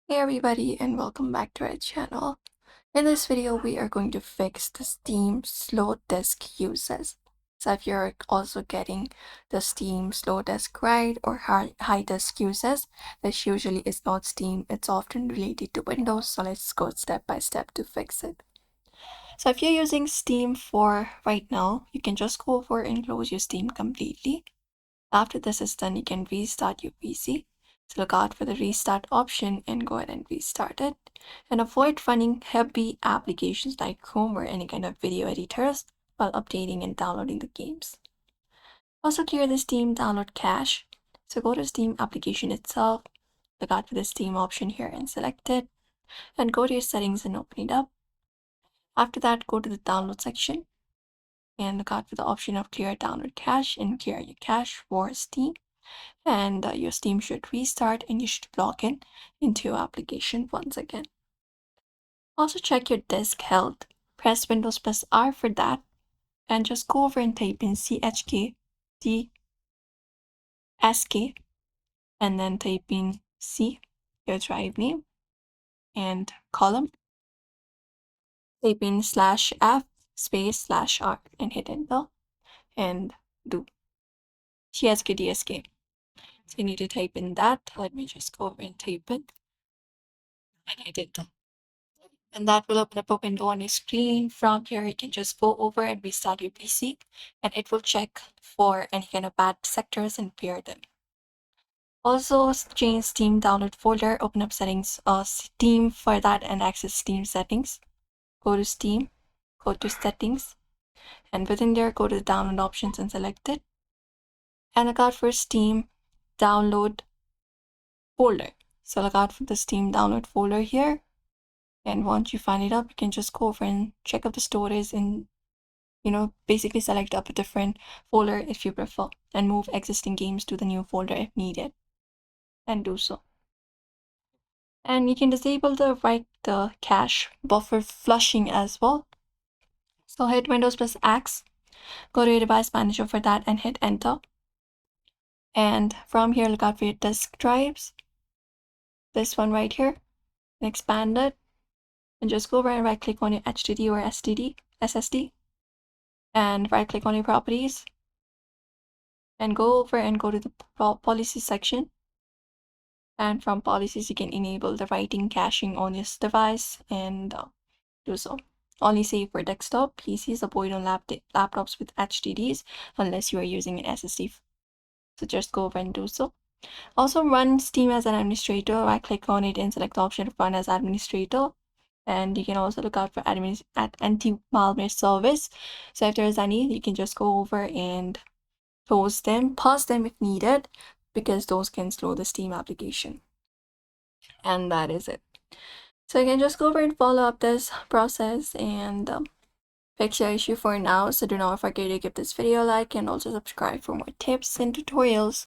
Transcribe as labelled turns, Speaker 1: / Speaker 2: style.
Speaker 1: Hey everybody, and welcome back to our channel. In this video, we are going to fix the Steam slow disk uses. So if you're also getting the Steam slow disk right or high disk uses, this usually is not Steam, it's often related to Windows. So let's go step by step to fix it. So if you're using Steam for right now, you can just go over and close your Steam completely. After this is done, you can restart your PC. So look out for the restart option and go ahead and restart it. And avoid running heavy applications like Chrome or any kind of video editors while updating and downloading the games. Also clear the Steam download cache. So go to Steam application itself, look out for the Steam option here and select it, and go to your settings and open it up. After that, go to the download section and look out for the option of clear download cache and clear your cache for Steam. And your Steam should restart and you should log in into your application once again. Also check your disk health. Press Windows plus R for that and just go over and type in chk dsk and then type in C, your drive name, and column. Type in /f space /r and hit enter and do chk dsk. So you need to type in that. Let me just go over and type it. And I did that. And that will open up a window on your screen. From here, you can just go over and restart your PC, and it will check for any kind of bad sectors and clear them. Also, change Steam download folder, open up settings, Steam for that, and access Steam settings. Go to Steam, go to settings, and within there, go to the download options and select it. And look out for Steam download folder. So look out for the Steam download folder here. And once you find it up, you can just go over and check out the storage and, basically select up a different folder if you prefer and move existing games to the new folder if needed and do so. And you can disable the cache buffer flushing as well. So hit Windows plus X, go to your device manager for that and hit enter. And from here, look out for your disk drives. This one right here, and expand it. And just go over and right click on your HDD or SSD. And right click on your properties and go over and go to the policy section, and from policies you can enable the writing caching on this device and do so. Only save for desktop PCs, avoid on laptops with HDDs unless you are using an SSD. So just go over and do so. Also run Steam as an administrator. Right click on it and select the option of run as administrator. And you can also look out for anti-malware service. So if there is any, you can just go over and pause them if needed, because those can slow the Steam application. And that is it. So you can just go over and follow up this process and fix your issue for now. So do not forget to give this video a like and also subscribe for more tips and tutorials.